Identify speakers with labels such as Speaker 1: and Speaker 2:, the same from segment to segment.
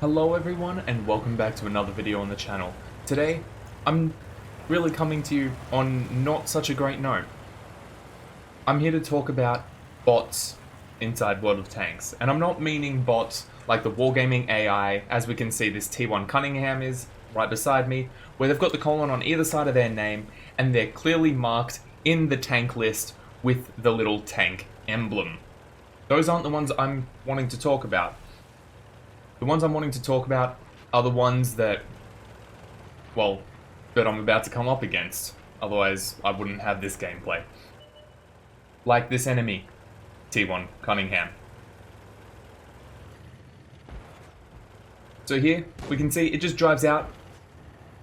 Speaker 1: Hello everyone and welcome back to another video on the channel. Today, I'm really coming to you on not such a great note. I'm here to talk about bots inside World of Tanks. And I'm not meaning bots like the Wargaming AI, as we can see this T1 Cunningham is right beside me, where they've got the colon on either side of their name and they're clearly marked in the tank list with the little tank emblem. Those aren't the ones I'm wanting to talk about. The ones I'm wanting to talk about are the ones that, well, that I'm about to come up against. Otherwise, I wouldn't have this gameplay. Like this enemy, T1 Cunningham. So here, we can see it just drives out,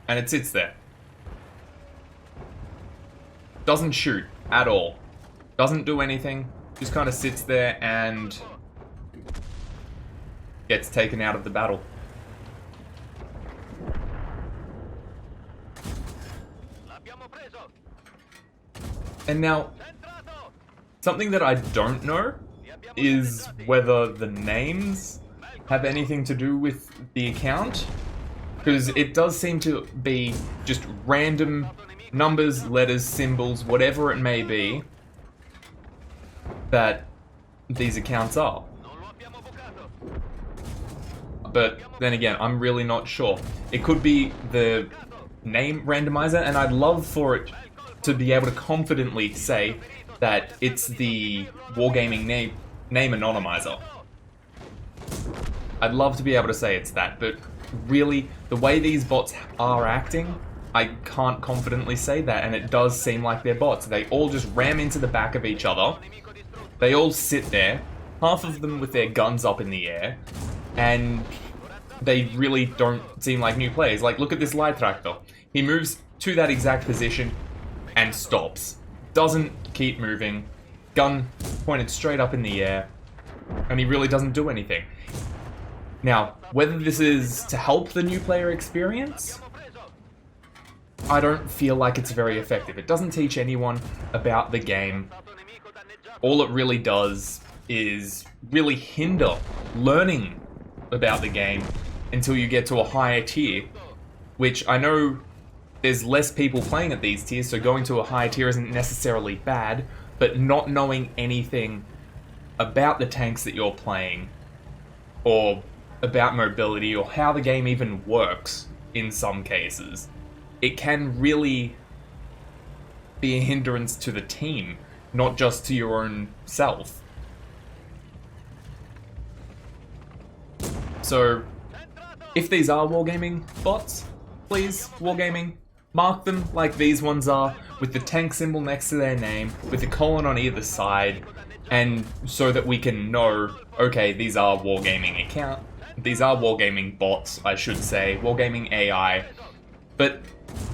Speaker 1: and it sits there. Doesn't shoot at all. Doesn't do anything. Just kind of sits there and gets taken out of the battle. And now, something that I don't know is whether the names have anything to do with the account, because it does seem to be just random numbers, letters, symbols, whatever it may be, that these accounts are. But then again, I'm really not sure. It could be the name randomizer, and I'd love for it to be able to confidently say that it's the Wargaming name anonymizer. I'd love to be able to say it's that, but really, the way these bots are acting, I can't confidently say that, and it does seem like they're bots. They all just ram into the back of each other. They all sit there, half of them with their guns up in the air, and they really don't seem like new players. Like, look at this light tractor. He moves to that exact position and stops. Doesn't keep moving. Gun pointed straight up in the air, and he really doesn't do anything. Now, whether this is to help the new player experience, I don't feel like it's very effective. It doesn't teach anyone about the game. All it really does is really hinder learning about the game until you get to a higher tier, which I know there's less people playing at these tiers, so going to a higher tier isn't necessarily bad, but not knowing anything about the tanks that you're playing, or about mobility, or how the game even works in some cases, it can really be a hindrance to the team, not just to your own self. So, if these are Wargaming bots, please, Wargaming, mark them like these ones are, with the tank symbol next to their name, with the colon on either side, and so that we can know, okay, these are Wargaming these are Wargaming bots, I should say, Wargaming AI. But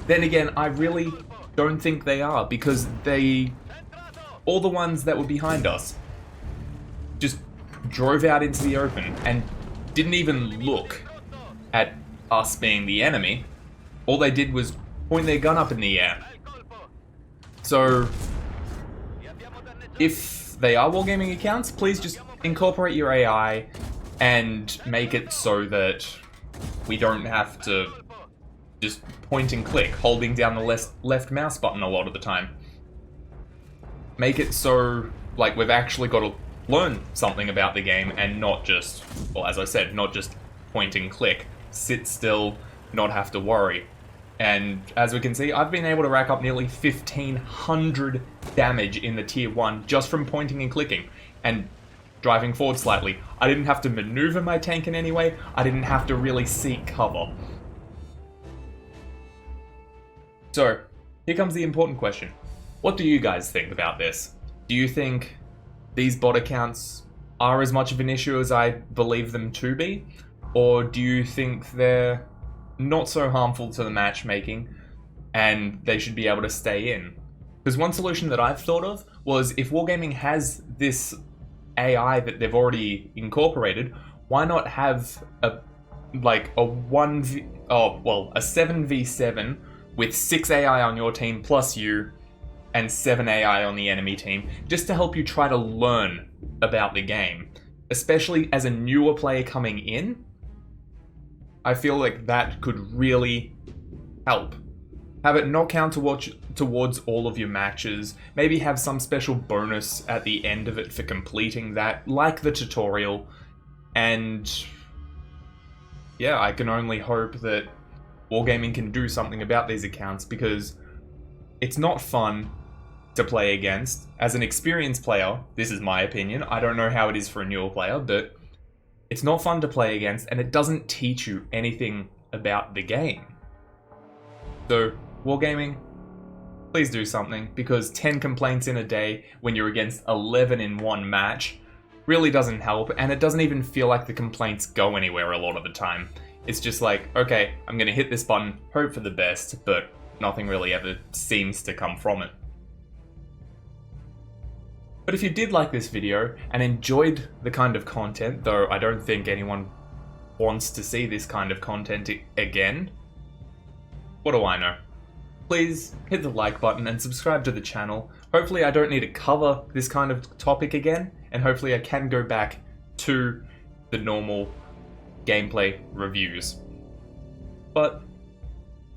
Speaker 1: then again, I really don't think they are, because all the ones that were behind us just drove out into the open and didn't even look at us being the enemy. All they did was point their gun up in the air. So, if they are Wargaming accounts, please just incorporate your AI and make it so that we don't have to just point and click, holding down the left mouse button a lot of the time. Make it so, like, we've actually got to learn something about the game and not just, well, as I said, not just point and click. Sit still, not have to worry. And as we can see, I've been able to rack up nearly 1,500 damage in the tier 1 just from pointing and clicking and driving forward slightly. I didn't have to maneuver my tank in any way. I didn't have to really seek cover. So, here comes the important question. What do you guys think about this? Do you think these bot accounts are as much of an issue as I believe them to be? Or do you think they're not so harmful to the matchmaking and they should be able to stay in? Because one solution that I've thought of was, if Wargaming has this AI that they've already incorporated, why not have a 7v7 with 6 AI on your team plus you, and 7 AI on the enemy team, just to help you try to learn about the game. especially as a newer player coming in, I feel like that could really help. Have it not count towards all of your matches, maybe have some special bonus at the end of it for completing that, like the tutorial, and yeah, I can only hope that Wargaming can do something about these accounts, because it's not fun to play against. As an experienced player, this is my opinion, I don't know how it is for a newer player, but it's not fun to play against, and it doesn't teach you anything about the game. So, Wargaming, please do something, because 10 complaints in a day when you're against 11 in one match really doesn't help, and it doesn't even feel like the complaints go anywhere a lot of the time. It's just like, okay, I'm gonna hit this button, hope for the best, but nothing really ever seems to come from it. But if you did like this video and enjoyed the kind of content, though I don't think anyone wants to see this kind of content again, what do I know? Please hit the like button and subscribe to the channel. Hopefully I don't need to cover this kind of topic again, and hopefully I can go back to the normal gameplay reviews. But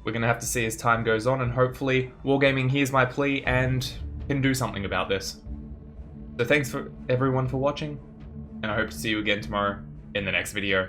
Speaker 1: we're gonna have to see as time goes on, and hopefully Wargaming hears my plea and can do something about this. So thanks for everyone for watching, and I hope to see you again tomorrow in the next video.